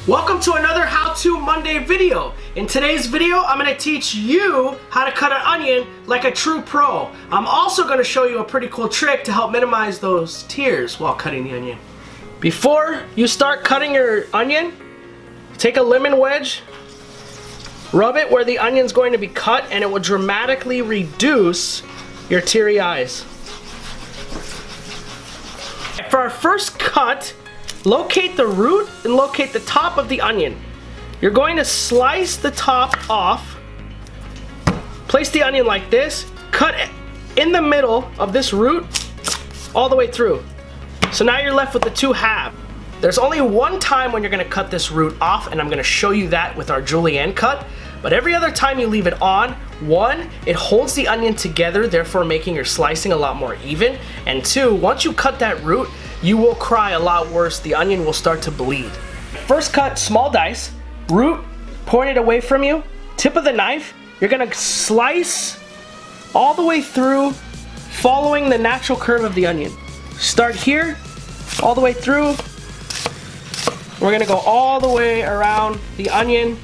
Welcome to another How To Monday video. In today's video, I'm going to teach you how to cut an onion like a true pro. I'm also going to show you a pretty cool trick to help minimize those tears while cutting the onion. Before you start cutting your onion, take a lemon wedge, rub it where the onion's going to be cut, and it will dramatically reduce your teary eyes. For our first cut, locate the root and locate the top of the onion. You're going to slice the top off, place the onion like this, cut in the middle of this root all the way through. So now you're left with the two halves. There's only one time when you're going to cut this root off, and I'm going to show you that with our julienne cut. But every other time you leave it on, one, it holds the onion together, therefore making your slicing a lot more even. And two, once you cut that root, you will cry a lot worse. The onion will start to bleed. First cut, small dice, root pointed away from you, tip of the knife. You're gonna slice all the way through, following the natural curve of the onion. Start here, all the way through. We're gonna go all the way around the onion.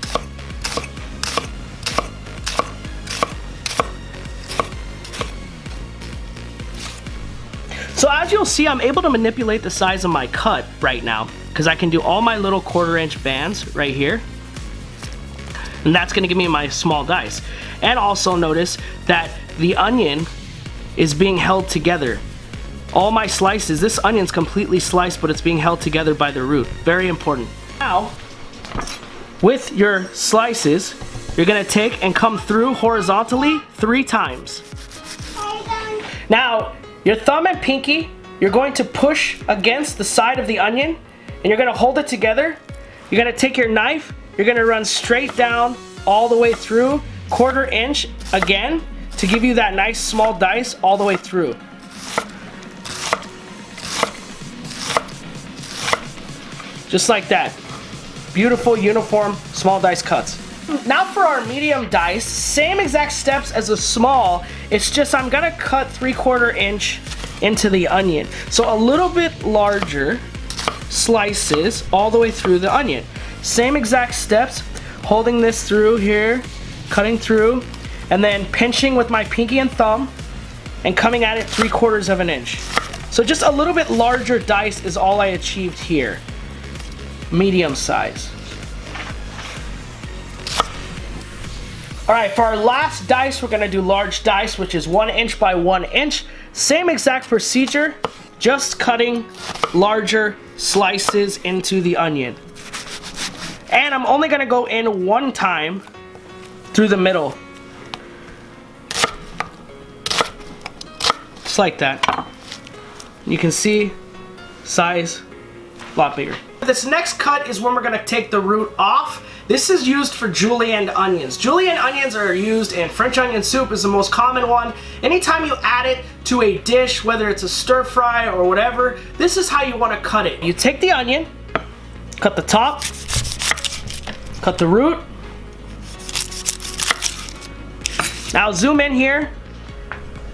So as you'll see, I'm able to manipulate the size of my cut right now because I can do all my little 1/4 inch bands right here. And that's gonna give me my small dice. And also notice that the onion is being held together. All my slices, this onion's completely sliced, but it's being held together by the root. Very important. Now, with your slices, you're gonna take and come through horizontally 3 times. Now, your thumb and pinky, you're going to push against the side of the onion, and you're gonna hold it together. You're gonna take your knife, you're gonna run straight down all the way through, 1/4 inch again, to give you that nice small dice all the way through. Just like that. Beautiful, uniform, small dice cuts. Now for our medium dice, same exact steps as a small, it's just I'm gonna cut 3/4 inch into the onion. So a little bit larger slices all the way through the onion. Same exact steps, holding this through here, cutting through, and then pinching with my pinky and thumb, and coming at it 3/4 of an inch. So just a little bit larger dice is all I achieved here. Medium size. Alright, for our last dice, we're going to do large dice, which is 1 inch by 1 inch. Same exact procedure, just cutting larger slices into the onion. And I'm only going to go in 1 time through the middle. Just like that. You can see, size, a lot bigger. This next cut is when we're going to take the root off. This is used for julienne onions. Julienne onions are used in French onion soup, is the most common one. Anytime you add it to a dish, whether it's a stir fry or whatever, this is how you want to cut it. You take the onion, cut the top, cut the root. Now zoom in here,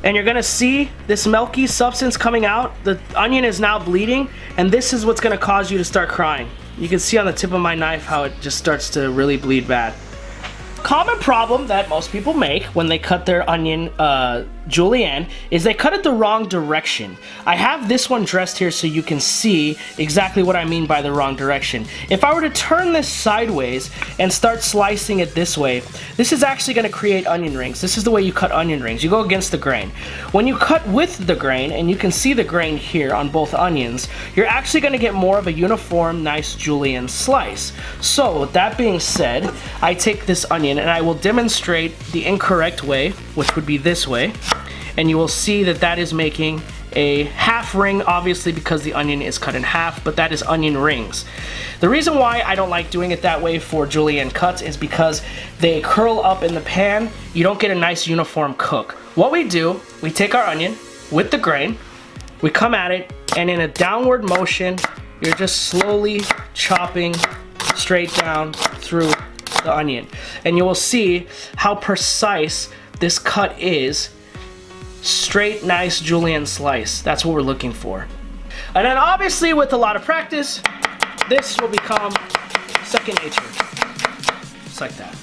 and you're gonna see this milky substance coming out. The onion is now bleeding, and this is what's gonna cause you to start crying. You can see on the tip of my knife how it just starts to really bleed bad. Common problem that most people make when they cut their onion julienne is they cut it the wrong direction. I have this one dressed here so you can see exactly what I mean by the wrong direction. If I were to turn this sideways and start slicing it this way, this is actually going to create onion rings. This is the way you cut onion rings. You go against the grain. When you cut with the grain, and you can see the grain here on both onions, you're actually going to get more of a uniform, nice julienne slice. So with that being said, I take this onion and I will demonstrate the incorrect way, which would be this way, and you will see that that is making a half ring, obviously because the onion is cut in half, but that is onion rings. The reason why I don't like doing it that way for julienne cuts is because they curl up in the pan. You don't get a nice uniform cook. What we do, we take our onion with the grain, we come at it, and in a downward motion, you're just slowly chopping straight down through the onion, and you will see how precise this cut is. Straight, nice julienne slice. That's what we're looking for. And then obviously with a lot of practice, this will become second nature. Just like that.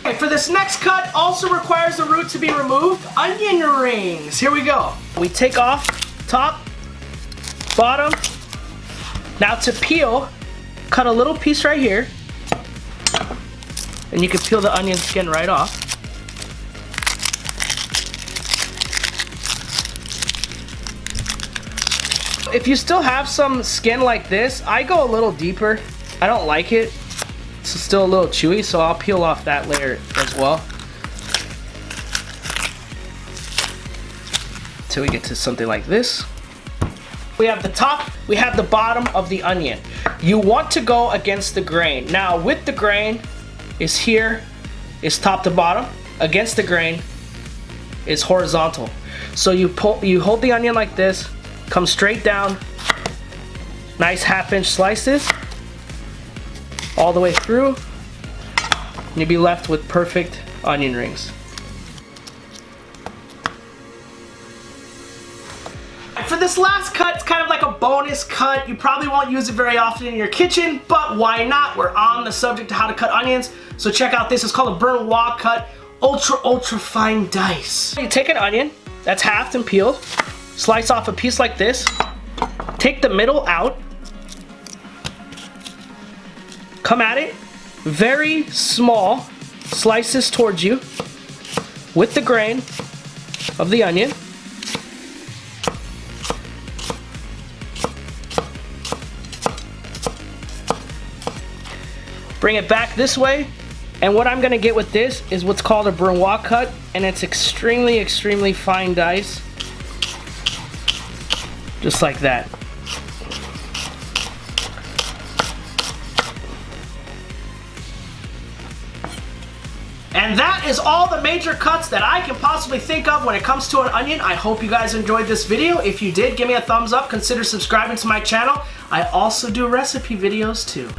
Okay, for this next cut, also requires the root to be removed. Onion rings. Here we go. We take off top, bottom. Now to peel, cut a little piece right here. And you can peel the onion skin right off. If you still have some skin like this, I go a little deeper. I don't like it. It's still a little chewy, so I'll peel off that layer as well. Until we get to something like this. We have the top, we have the bottom of the onion. You want to go against the grain. Now with the grain is here, is top to bottom. Against the grain is horizontal. So you hold the onion like this, come straight down, nice 1/2 inch slices, all the way through, and you'll be left with perfect onion rings. For this last cut, it's kind of like a bonus cut. You probably won't use it very often in your kitchen, but why not? We're on the subject of how to cut onions, so check out this. It's called a Barrois Cut, ultra fine dice. You take an onion that's halved and peeled, slice off a piece like this, take the middle out, come at it, very small slices towards you with the grain of the onion. Bring it back this way, and what I'm gonna get with this is what's called a Barrois Cut, and it's extremely fine dice. Just like that. And that is all the major cuts that I can possibly think of when it comes to an onion. I hope you guys enjoyed this video. If you did, give me a thumbs up. Consider subscribing to my channel. I also do recipe videos too.